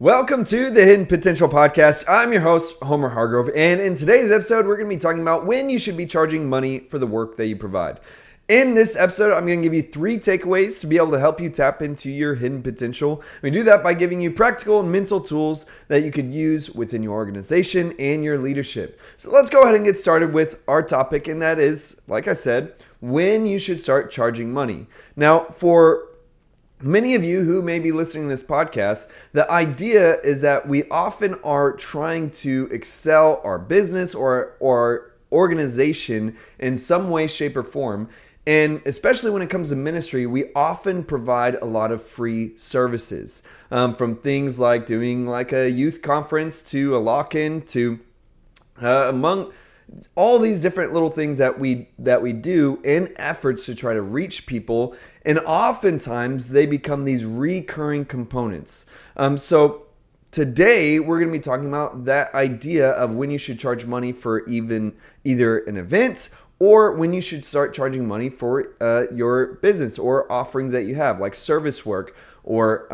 Welcome to the Hidden Potential Podcast. I'm your host, Homer Hargrove, and in today's episode, we're going to be talking about when you should be charging money for the work that you provide. In this episode, I'm going to give you 3 takeaways to be able to help you tap into your hidden potential. We do that by giving you practical and mental tools that you could use within your organization and your leadership. So let's go ahead and get started with our topic, and that is, like I said, when you should start charging money. Now, for many of you who may be listening to this podcast, the idea is that we often are trying to excel our business or organization in some way, shape, or form. And especially when it comes to ministry, we often provide a lot of free services, from things like doing like a youth conference to a lock-in to among all these different little things that we do in efforts to try to reach people, and oftentimes they become these recurring components. So today we're going to be talking about that idea of when you should charge money for either an event or when you should start charging money for your business or offerings that you have, like service work or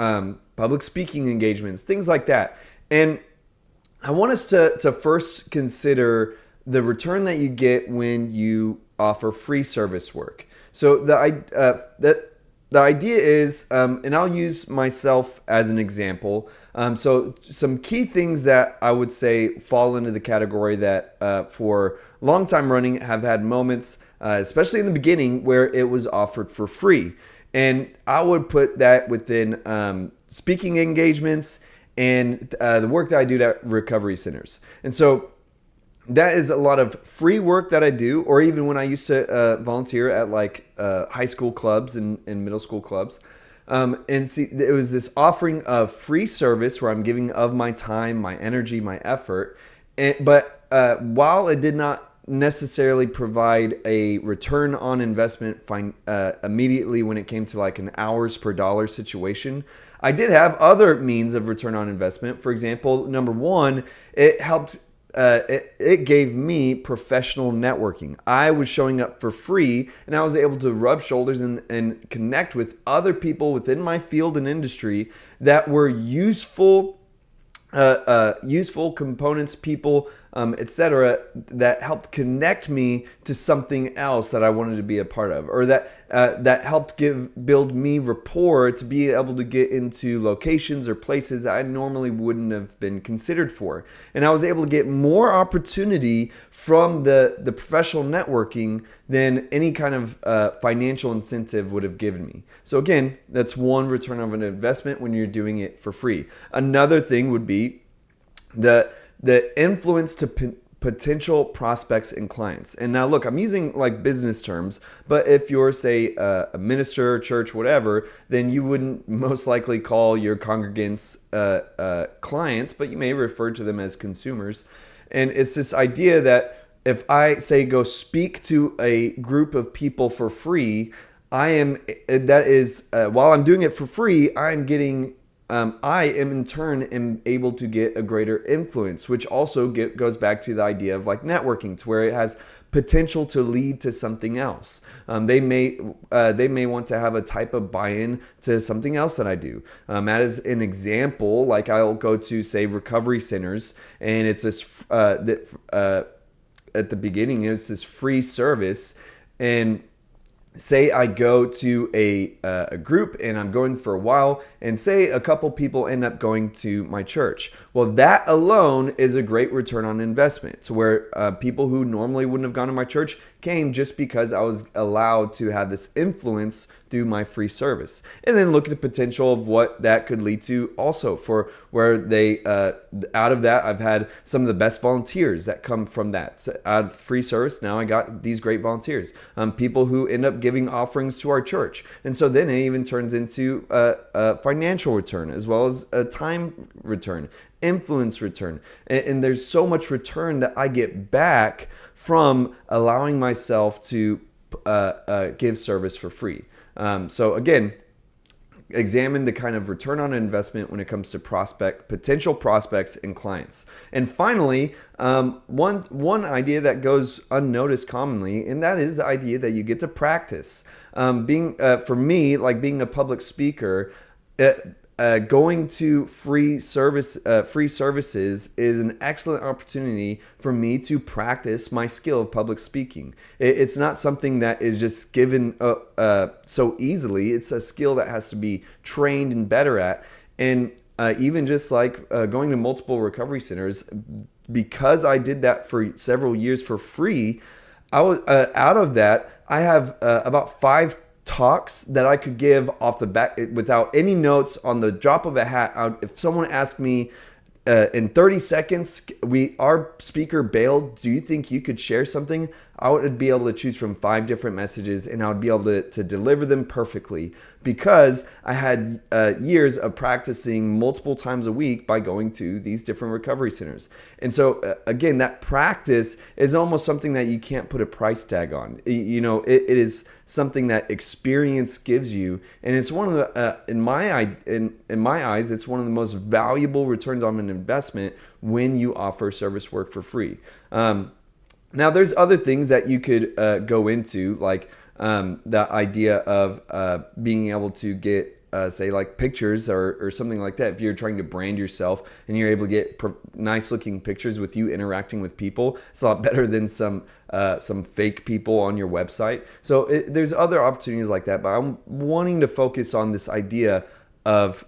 public speaking engagements, things like that. And I want us to first consider the return that you get when you offer free service work. So the idea is, and I'll use myself as an example. So some key things that I would say fall into the category that for a long time running have had moments, especially in the beginning, where it was offered for free. And I would put that within speaking engagements and the work that I do at recovery centers. And so that is a lot of free work that I do, or even when I used to volunteer at like high school clubs and middle school clubs. And see, it was this offering of free service where I'm giving of my time, my energy, my effort. But while it did not necessarily provide a return on investment immediately when it came to like an hours per dollar situation, I did have other means of return on investment. For example, number one, it helped. It gave me professional networking. I was showing up for free, and I was able to rub shoulders and connect with other people within my field and industry that were useful components, people, etc., that helped connect me to something else that I wanted to be a part of, or that helped build me rapport to be able to get into locations or places that I normally wouldn't have been considered for. And I was able to get more opportunity from the professional networking than any kind of financial incentive would have given me. So again, that's one return of an investment when you're doing it for free. Another thing would be the influence to potential prospects and clients. And now look, I'm using like business terms, but if you're, say, a minister, church, whatever, then you wouldn't most likely call your congregants clients, but you may refer to them as consumers. And it's this idea that if I say go speak to a group of people for free, while I'm doing it for free, I am in turn able to get a greater influence, which also goes back to the idea of like networking, to where it has potential to lead to something else. They may want to have a type of buy-in to something else that I do. As an example, like I'll go to, say, recovery centers, and it's this at the beginning it was this free service, and say I go to a group and I'm going for a while, and say a couple people end up going to my church. Well, that alone is a great return on investment. So where people who normally wouldn't have gone to my church came just because I was allowed to have this influence through my free service. And then look at the potential of what that could lead to also, for where they, out of that, I've had some of the best volunteers that come from that. So out of free service, now I got these great volunteers, people who end up giving offerings to our church. And so then it even turns into a financial return, as well as a time return, influence return. And there's so much return that I get back from allowing myself to give service for free. So again, examine the kind of return on investment when it comes to potential prospects and clients. And finally, one idea that goes unnoticed commonly, and that is the idea that you get to practice. For me, like being a public speaker, going to free services is an excellent opportunity for me to practice my skill of public speaking. It's not something that is just given so easily. It's a skill that has to be trained and better at. And even just like going to multiple recovery centers, because I did that for several years for free, I was out of that. I have about 5 talks that I could give off the bat without any notes, on the drop of a hat. If someone asked me in 30 seconds, our speaker bailed, do you think you could share something? I would be able to choose from 5 different messages, and I would be able to deliver them perfectly, because I had years of practicing multiple times a week by going to these different recovery centers. And so again, that practice is almost something that you can't put a price tag on. You know, it is something that experience gives you, and it's one of the in my eyes, it's one of the most valuable returns on an investment when you offer service work for free. Now, there's other things that you could go into, like the idea of being able to get, say, like pictures or something like that. If you're trying to brand yourself and you're able to get nice looking pictures with you interacting with people, it's a lot better than some fake people on your website. So there's other opportunities like that, but I'm wanting to focus on this idea of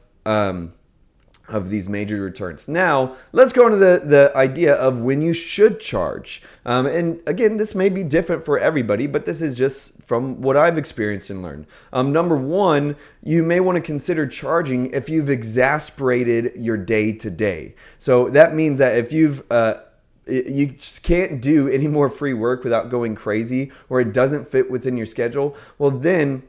these major returns. Now, let's go into the idea of when you should charge. And again, this may be different for everybody, but this is just from what I've experienced and learned. Number one, you may want to consider charging if you've exasperated your day to day. So that means that if you just can't do any more free work without going crazy, or it doesn't fit within your schedule, well then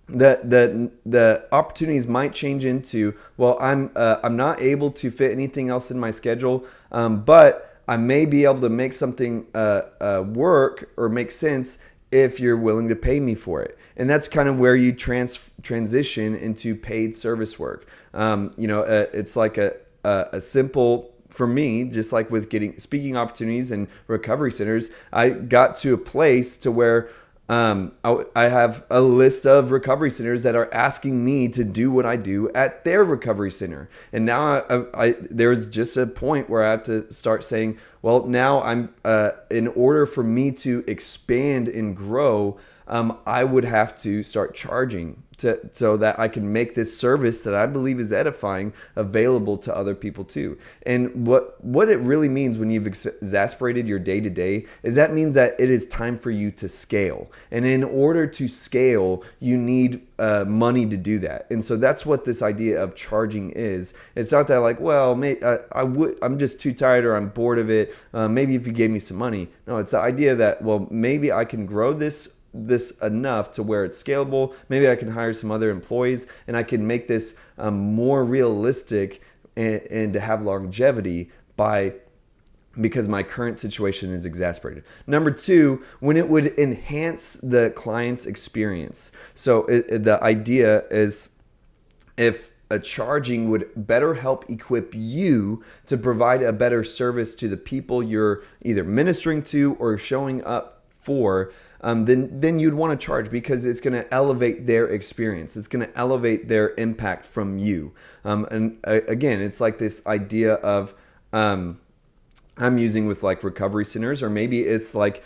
the opportunities might change into, well, I'm not able to fit anything else in my schedule, but I may be able to make something work or make sense if you're willing to pay me for it. And that's kind of where you transition into paid service work. It's like a simple, for me, just like with getting speaking opportunities and recovery centers, I got to a place to where I have a list of recovery centers that are asking me to do what I do at their recovery center. And now there's just a point where I have to start saying, well, now in order for me to expand and grow, I would have to start charging so that I can make this service that I believe is edifying available to other people too. And what it really means when you've exasperated your day to day is that means that it is time for you to scale. And in order to scale, you need money to do that. And so that's what this idea of charging is. It's not that like, well, I'm just too tired, or I'm bored of it. Maybe if you gave me some money. No, it's the idea that, well, maybe I can grow this enough to where it's scalable. Maybe I can hire some other employees, and I can make this more realistic and to have longevity because my current situation is exasperated. Number two, when it would enhance the client's experience. So the idea is, if a charging would better help equip you to provide a better service to the people you're either ministering to or showing up for, then you'd want to charge, because it's going to elevate their experience. It's going to elevate their impact from you. And again, it's like this idea of I'm using with like recovery centers, or maybe it's like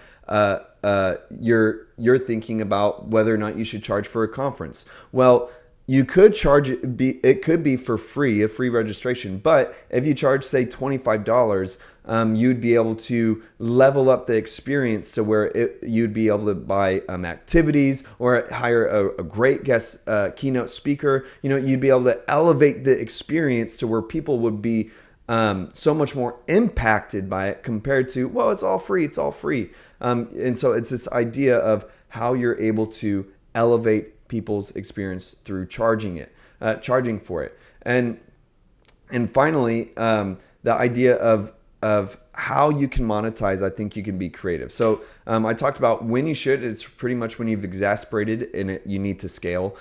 you're thinking about whether or not you should charge for a conference. Well, you could charge it could be for free, a free registration. But if you charge, say, $25, you'd be able to level up the experience to where you'd be able to buy activities, or hire a great guest keynote speaker. You'd be able to elevate the experience to where people would be so much more impacted by it, compared to, well, it's all free. And so it's this idea of how you're able to elevate people's experience through charging for it. And finally, the idea of how you can monetize, I think you can be creative. So I talked about when you should. It's pretty much when you've exasperated and you need to scale,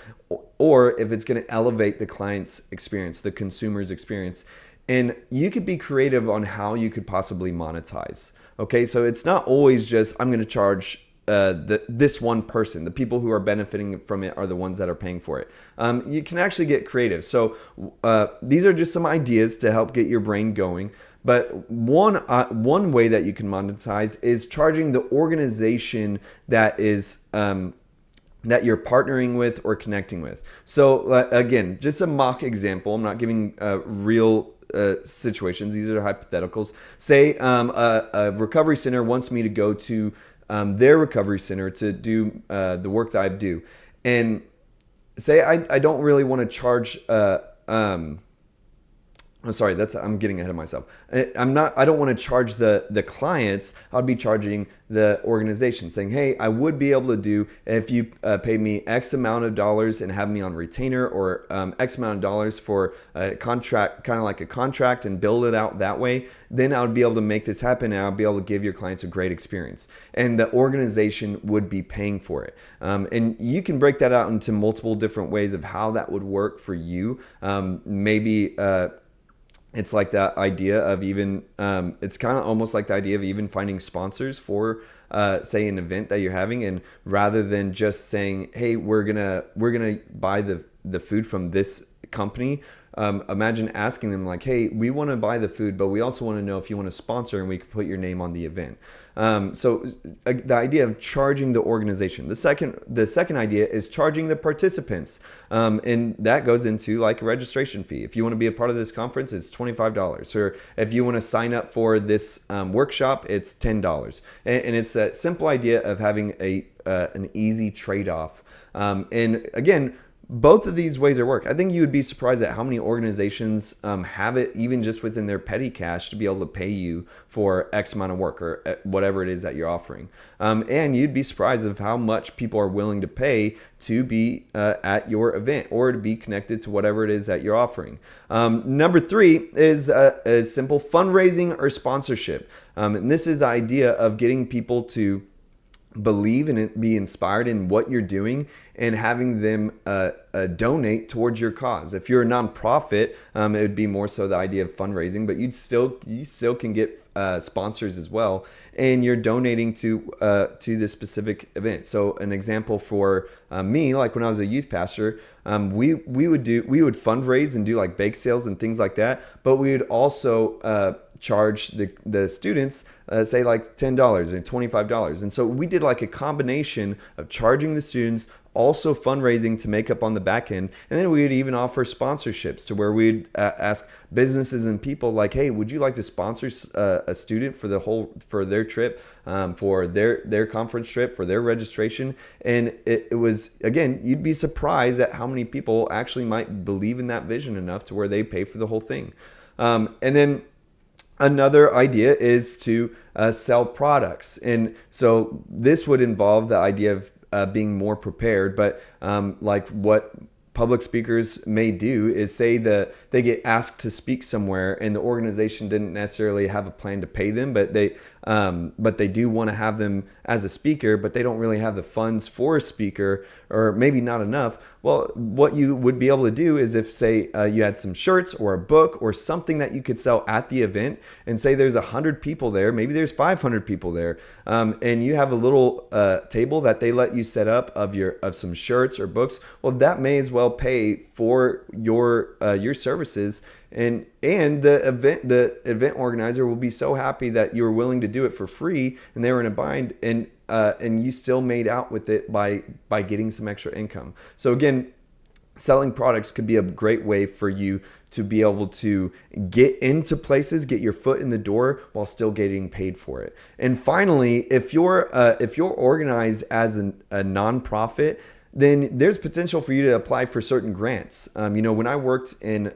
or if it's going to elevate the client's experience, the consumer's experience. And you could be creative on how you could possibly monetize. Okay, so it's not always just, I'm going to charge this one person. The people who are benefiting from it are the ones that are paying for it. You can actually get creative. So these are just some ideas to help get your brain going. But one way that you can monetize is charging the organization that is that you're partnering with or connecting with. So again, just a mock example. I'm not giving real situations. These are hypotheticals. Say a recovery center wants me to go to their recovery center to do the work that I do, and say I don't really want to charge. Sorry, I'm getting ahead of myself. I don't want to charge the clients. I'll be charging the organization, saying, hey, I would be able to do if you paid me X amount of dollars and have me on retainer, or X amount of dollars for a contract, kind of like a contract, and build it out that way. Then I would be able to make this happen, and I'll be able to give your clients a great experience. And the organization would be paying for it. And you can break that out into multiple different ways of how that would work for you. Maybe it's like that idea of even, it's kind of almost like the idea of even finding sponsors for, say, an event that you're having. And rather than just saying, hey, we're gonna buy the food from this company, imagine asking them like, hey, we want to buy the food, but we also want to know if you want to sponsor, and we can put your name on the event. So the idea of charging the organization. The second idea is charging the participants. And that goes into like a registration fee. If you want to be a part of this conference, it's $25. Or if you want to sign up for this workshop, it's $10. And it's that simple idea of having an easy trade-off. And again, both of these ways are work. I think you would be surprised at how many organizations have it even just within their petty cash to be able to pay you for X amount of work, or whatever it is that you're offering. And you'd be surprised of how much people are willing to pay to be at your event or to be connected to whatever it is that you're offering. Number 3 is simple fundraising or sponsorship. And this is the idea of getting people to believe and be inspired in what you're doing, and having them donate towards your cause. If you're a nonprofit, it would be more so the idea of fundraising, but you still can get sponsors as well, and you're donating to this specific event. So an example for me, like when I was a youth pastor, we would fundraise and do like bake sales and things like that, but we would also charge the students say like $10 and $25. And so we did like a combination of charging the students, also fundraising to make up on the back end. And then we would even offer sponsorships to where we'd ask businesses and people like, hey, would you like to sponsor a student for their trip, for their conference trip, for their registration? And it was, again, you'd be surprised at how many people actually might believe in that vision enough to where they pay for the whole thing. And then another idea is to sell products. And so this would involve the idea of being more prepared, but like what public speakers may do is say that they get asked to speak somewhere and the organization didn't necessarily have a plan to pay them, but they do want to have them as a speaker, but they don't really have the funds for a speaker, or maybe not enough. Well, what you would be able to do is if, say, you had some shirts or a book or something that you could sell at the event, and say there's 100 people there, maybe there's 500 people there, and you have a little table that they let you set up of some shirts or books. Well, that may as well pay for your services, and the event organizer will be so happy that you were willing to do it for free, and they were in a bind, and you still made out with it by getting some extra income. So again, selling products could be a great way for you to be able to get into places, get your foot in the door while still getting paid for it. And finally, if you're organized as a nonprofit, then there's potential for you to apply for certain grants. When I worked in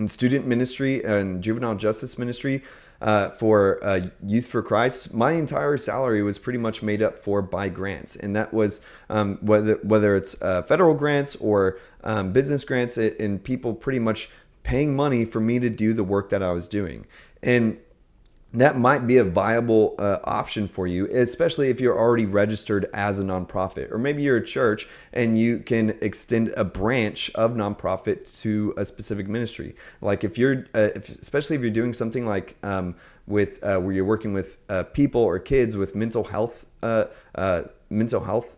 student ministry and juvenile justice ministry for Youth for Christ, my entire salary was pretty much made up for by grants, and that was whether it's federal grants or business grants, and people pretty much paying money for me to do the work that I was doing. And that might be a viable option for you, especially if you're already registered as a nonprofit. Or maybe you're a church and you can extend a branch of nonprofit to a specific ministry. Like if you're, especially if you're doing something like with where you're working with people or kids with mental health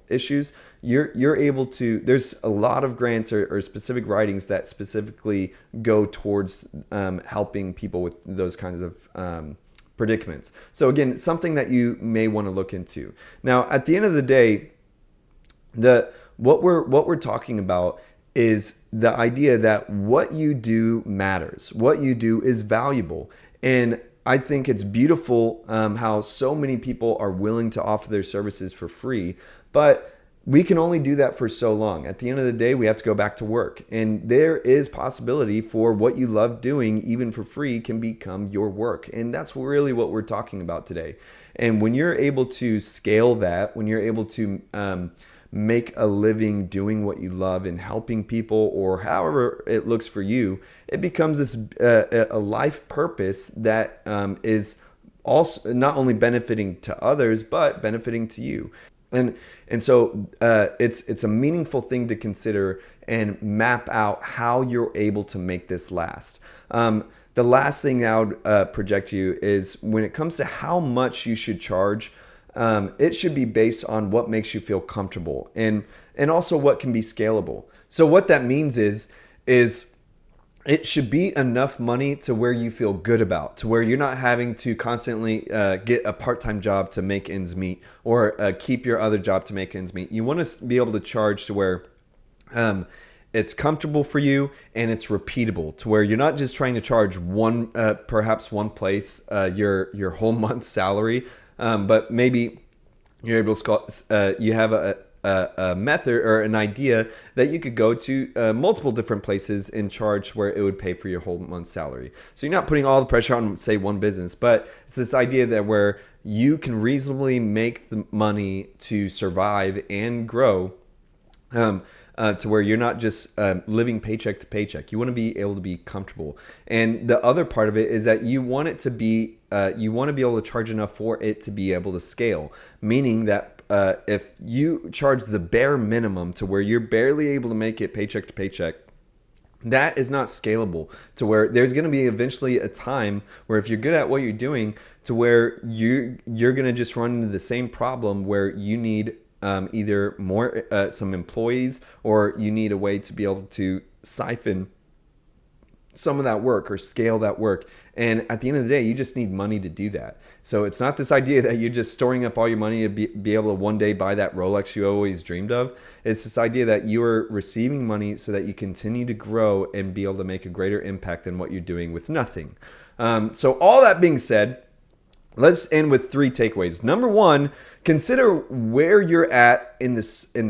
issues, you're able to, there's a lot of grants or specific writings that specifically go towards helping people with those kinds of predicaments. So again, something that you may want to look into. Now, at the end of the day, what we're talking about is the idea that what you do matters. What you do is valuable. And I think it's beautiful how so many people are willing to offer their services for free, but we can only do that for so long. At the end of the day, we have to go back to work. And there is possibility for what you love doing, even for free, can become your work. And that's really what we're talking about today. And when you're able to scale that, when you're able to make a living doing what you love and helping people, or however it looks for you, it becomes this a life purpose that is also not only benefiting to others, but benefiting to you. And so it's a meaningful thing to consider and map out how you're able to make this last. The last thing I would project to you is when it comes to how much you should charge, it should be based on what makes you feel comfortable and also what can be scalable. So what that means is it should be enough money to where you feel good about, to where you're not having to constantly get a part-time job to make ends meet, or keep your other job to make ends meet. You want to be able to charge to where it's comfortable for you and it's repeatable, to where you're not just trying to charge perhaps one place your whole month's salary, but maybe you're able to you have a method or an idea that you could go to multiple different places and charge where it would pay for your whole month's salary. So you're not putting all the pressure on, say, one business, but it's this idea that where you can reasonably make the money to survive and grow, to where you're not just living paycheck to paycheck. You want to be able to be comfortable. And the other part of it is that you want it to be, you want to be able to charge enough for it to be able to scale, meaning that if you charge the bare minimum to where you're barely able to make it paycheck to paycheck, that is not scalable, to where there's going to be eventually a time where if you're good at what you're doing, to where you're going to just run into the same problem where you need either more some employees, or you need a way to be able to siphon some of that work or scale that work. And at the end of the day, you just need money to do that. So it's not this idea that you're just storing up all your money to be able to one day buy that Rolex you always dreamed of. It's this idea that you are receiving money so that you continue to grow and be able to make a greater impact than what you're doing with nothing. So all that being said, let's end with 3 takeaways. Number 1, consider where you're at in the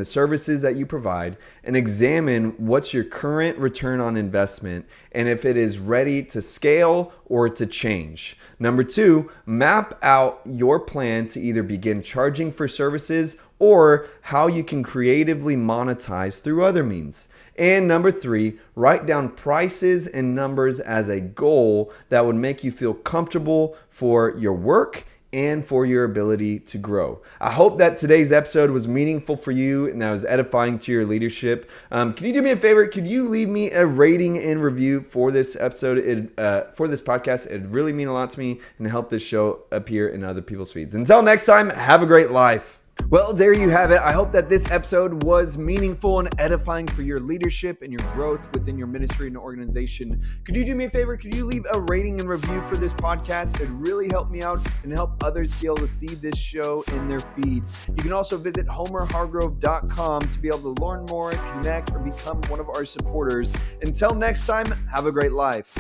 services that you provide, and examine what's your current return on investment and if it is ready to scale or to change. Number 2, map out your plan to either begin charging for services or how you can creatively monetize through other means. And number 3, write down prices and numbers as a goal that would make you feel comfortable for your work and for your ability to grow. I hope that today's episode was meaningful for you and that was edifying to your leadership. Can you do me a favor? Could you leave me a rating and review for this episode, for this podcast? It'd really mean a lot to me and help this show appear in other people's feeds. Until next time, have a great life. Well, there you have it. I hope that this episode was meaningful and edifying for your leadership and your growth within your ministry and organization. Could you do me a favor? Could you leave a rating and review for this podcast? It'd really help me out and help others be able to see this show in their feed. You can also visit homerhargrove.com to be able to learn more, connect, or become one of our supporters. Until next time, have a great life.